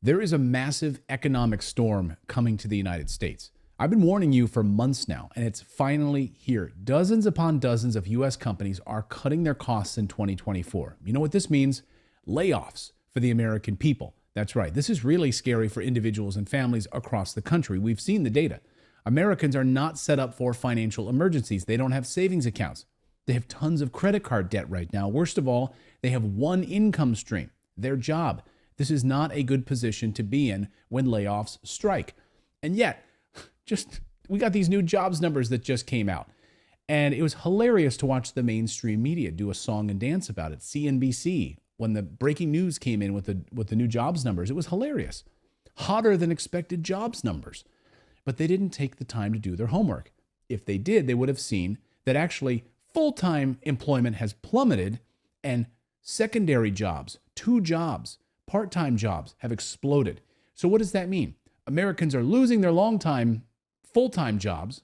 There is a massive economic storm coming to the United States. I've been warning you for months now, and it's finally here. Dozens upon dozens of U.S. companies are cutting their costs in 2024. You know what this means? Layoffs for the American people. That's right. This is really scary for individuals and families across the country. We've seen the data. Americans are not set up for financial emergencies. They don't have savings accounts. They have tons of credit card debt right now. Worst of all, they have one income stream, their job. This is not a good position to be in when layoffs strike. And yet, we got these new jobs numbers that just came out. And it was hilarious to watch the mainstream media do a song and dance about it. CNBC, when the breaking news came in with the new jobs numbers, it was hilarious. Hotter than expected jobs numbers. But they didn't take the time to do their homework. If they did, they would have seen that actually full-time employment has plummeted and secondary jobs, 2 jobs, part-time jobs have exploded. So what does that mean? Americans are losing their long-time full-time jobs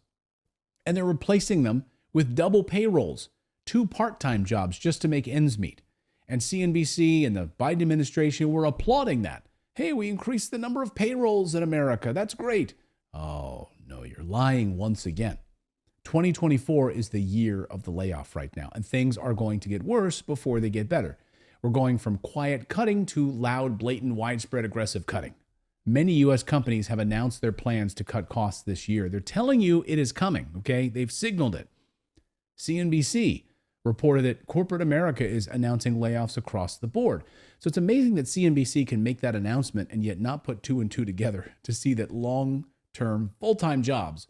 and they're replacing them with double payrolls, 2 part-time jobs just to make ends meet. And CNBC and the Biden administration were applauding that. Hey, we increased the number of payrolls in America. That's great. Oh, no, you're lying once again. 2024 is the year of the layoff right now, and things are going to get worse before they get better. We're going from quiet cutting to loud, blatant, widespread, aggressive cutting. Many U.S. companies have announced their plans to cut costs this year. They're telling you it is coming, okay? They've signaled it. CNBC reported that corporate America is announcing layoffs across the board. So it's amazing that CNBC can make that announcement and yet not put 2 and 2 together to see that long-term, full-time jobs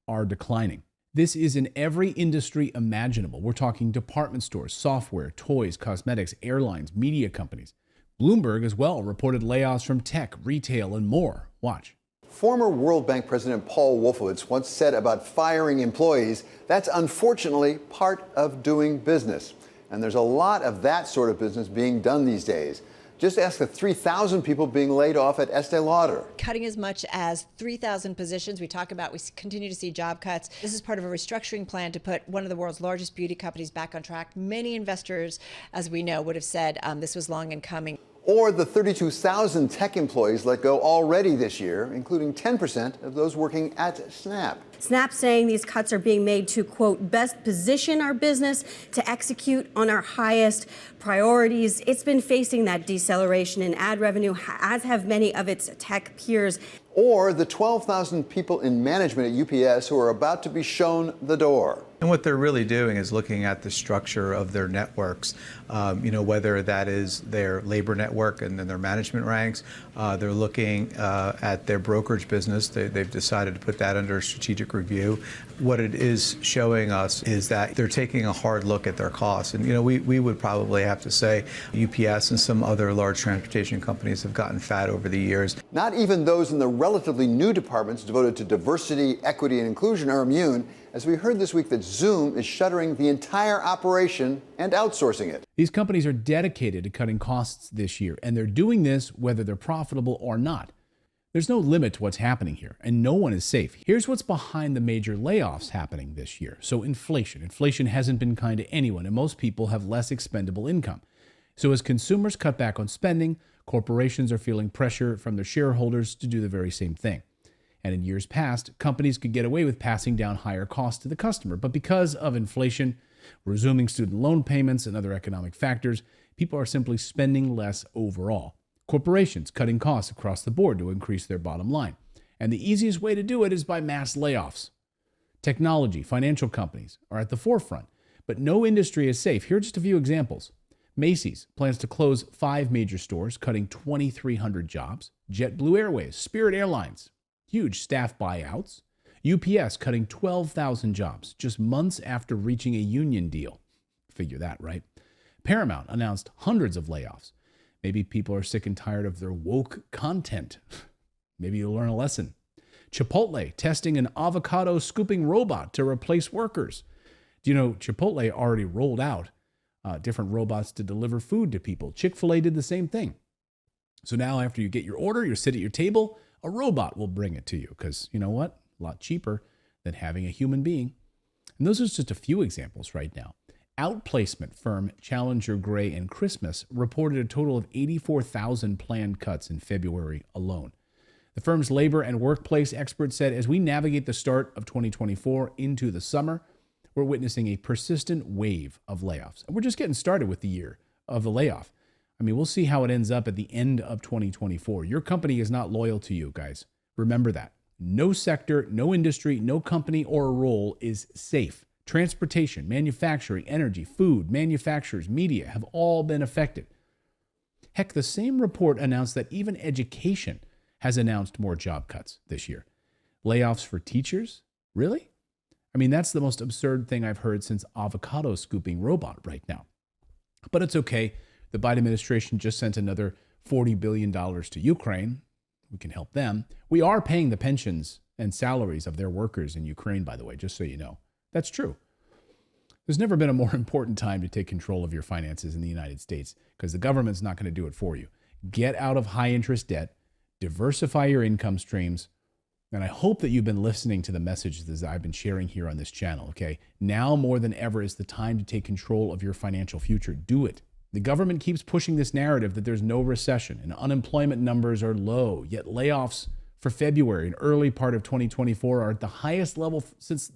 are declining. This is in every industry imaginable. We're talking department stores, software, toys, cosmetics, airlines, media companies. Bloomberg as well reported layoffs from tech, retail, and more. Watch. Former World Bank President Paul Wolfowitz once said about firing employees, that's unfortunately part of doing business. And there's a lot of that sort of business being done these days. Just ask the 3,000 people being laid off at Estee Lauder. Cutting as much as 3,000 positions. We continue to see job cuts. This is part of a restructuring plan to put one of the world's largest beauty companies back on track. Many investors, as we know, would have said this was long in coming. Or the 32,000 tech employees let go already this year, including 10% of those working at Snap. Snap saying these cuts are being made to, quote, best position our business to execute on our highest priorities. It's been facing that deceleration in ad revenue, as have many of its tech peers. Or the 12,000 people in management at UPS who are about to be shown the door. And what they're really doing is looking at the structure of their networks, whether that is their labor network and then their management ranks. They're looking at their brokerage business. They've decided to put that under strategic review. What it is showing us is that they're taking a hard look at their costs. And, we would probably have to say UPS and some other large transportation companies have gotten fat over the years. Not even those in the relatively new departments devoted to diversity, equity, and inclusion are immune, as we heard this week that Zoom is shuttering the entire operation and outsourcing it. These companies are dedicated to cutting costs this year, and they're doing this whether they're profitable or not. There's no limit to what's happening here, and no one is safe. Here's what's behind the major layoffs happening this year. So inflation. Inflation hasn't been kind to anyone, and most people have less expendable income. So as consumers cut back on spending, corporations are feeling pressure from their shareholders to do the very same thing. And in years past, companies could get away with passing down higher costs to the customer. But because of inflation, resuming student loan payments, and other economic factors, people are simply spending less overall. Corporations cutting costs across the board to increase their bottom line. And the easiest way to do it is by mass layoffs. Technology, financial companies are at the forefront, but no industry is safe. Here are just a few examples. Macy's plans to close 5 major stores, cutting 2,300 jobs. JetBlue Airways, Spirit Airlines, huge staff buyouts. UPS cutting 12,000 jobs just months after reaching a union deal. Figure that, right? Paramount announced hundreds of layoffs. Maybe people are sick and tired of their woke content. Maybe you'll learn a lesson. Chipotle testing an avocado scooping robot to replace workers. Do you know Chipotle already rolled out different robots to deliver food to people? Chick-fil-A did the same thing. So now after you get your order, you sit at your table, a robot will bring it to you because, you know what? A lot cheaper than having a human being. And those are just a few examples right now. Outplacement firm Challenger Gray and Christmas reported a total of 84,000 planned cuts in February alone. The firm's labor and workplace expert said, as we navigate the start of 2024 into the summer, we're witnessing a persistent wave of layoffs. And we're just getting started with the year of the layoff. I mean, we'll see how it ends up at the end of 2024. Your company is not loyal to you, guys. Remember that. No sector, no industry, no company or role is safe. Transportation, manufacturing, energy, food, manufacturers, media have all been affected. Heck, the same report announced that even education has announced more job cuts this year. Layoffs for teachers? Really? I mean, that's the most absurd thing I've heard since avocado scooping robot right now. But it's okay. The Biden administration just sent another $40 billion to Ukraine. We can help them. We are paying the pensions and salaries of their workers in Ukraine, by the way, just so you know. That's true. There's never been a more important time to take control of your finances in the United States because the government's not going to do it for you. Get out of high interest debt, diversify your income streams, and I hope that you've been listening to the messages that I've been sharing here on this channel, okay? Now more than ever is the time to take control of your financial future. Do it. The government keeps pushing this narrative that there's no recession and unemployment numbers are low, yet layoffs for February and early part of 2024 are at the highest level since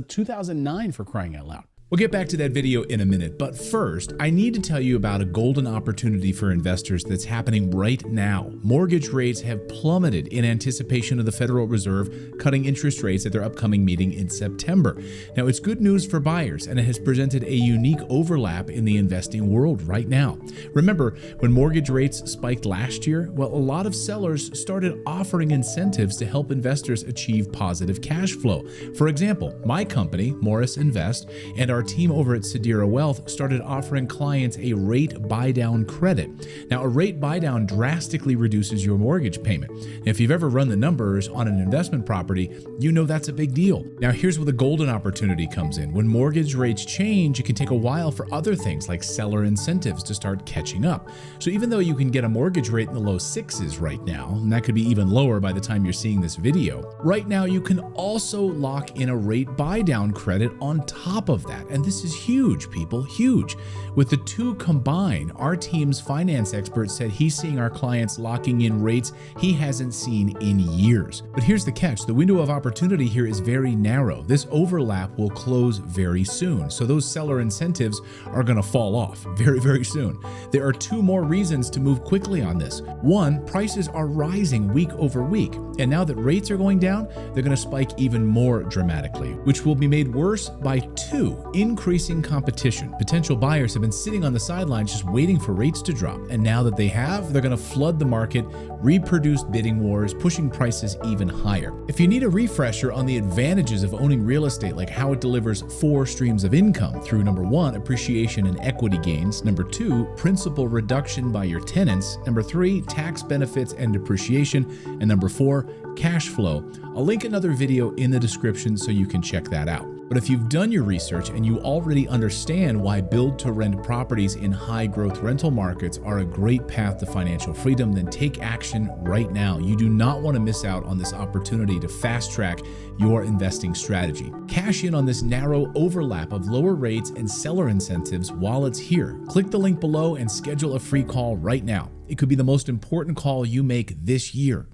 2009, for crying out loud. We'll get back to that video in a minute, but first, I need to tell you about a golden opportunity for investors that's happening right now. Mortgage rates have plummeted in anticipation of the Federal Reserve cutting interest rates at their upcoming meeting in September. Now, it's good news for buyers, and it has presented a unique overlap in the investing world right now. Remember, when mortgage rates spiked last year, well, a lot of sellers started offering incentives to help investors achieve positive cash flow. For example, my company, Morris Invest, and our team over at Sedera Wealth started offering clients a rate buy-down credit. Now, a rate buy-down drastically reduces your mortgage payment. If you've ever run the numbers on an investment property, you know that's a big deal. Now, here's where the golden opportunity comes in. When mortgage rates change, it can take a while for other things like seller incentives to start catching up. So even though you can get a mortgage rate in the low sixes right now, and that could be even lower by the time you're seeing this video, right now you can also lock in a rate buy-down credit on top of that. And this is huge, people, huge. With the two combined, our team's finance expert said he's seeing our clients locking in rates he hasn't seen in years. But here's the catch. The window of opportunity here is very narrow. This overlap will close very soon. So those seller incentives are going to fall off very, very soon. There are two more reasons to move quickly on this. One, prices are rising week over week. And now that rates are going down, they're going to spike even more dramatically, which will be made worse by two, increasing competition. Potential buyers have been sitting on the sidelines just waiting for rates to drop. And now that they have, they're going to flood the market, reproduce bidding wars, pushing prices even higher. If you need a refresher on the advantages of owning real estate, like how it delivers 4 streams of income through number 1, appreciation and equity gains, number 2, principal reduction by your tenants, number 3, tax benefits and depreciation, and number 4, cash flow, I'll link another video in the description so you can check that out. But if you've done your research and you already understand why build-to-rent properties in high-growth rental markets are a great path to financial freedom, then take action right now. You do not want to miss out on this opportunity to fast-track your investing strategy. Cash in on this narrow overlap of lower rates and seller incentives while it's here. Click the link below and schedule a free call right now. It could be the most important call you make this year.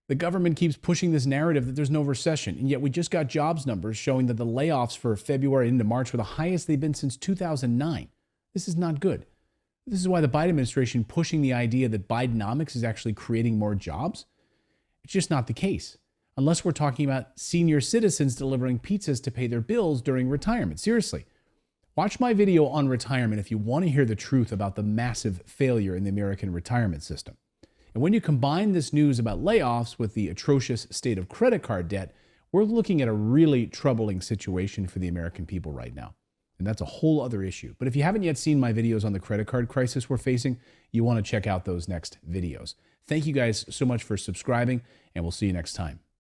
The government keeps pushing this narrative that there's no recession, and yet we just got jobs numbers showing that the layoffs for February into March were the highest they've been since 2009. This is not good. This is why the Biden administration pushing the idea that Bidenomics is actually creating more jobs. It's just not the case, unless we're talking about senior citizens delivering pizzas to pay their bills during retirement. Seriously, watch my video on retirement if you want to hear the truth about the massive failure in the American retirement system. And when you combine this news about layoffs with the atrocious state of credit card debt, we're looking at a really troubling situation for the American people right now. And that's a whole other issue. But if you haven't yet seen my videos on the credit card crisis we're facing, you want to check out those next videos. Thank you guys so much for subscribing, and we'll see you next time.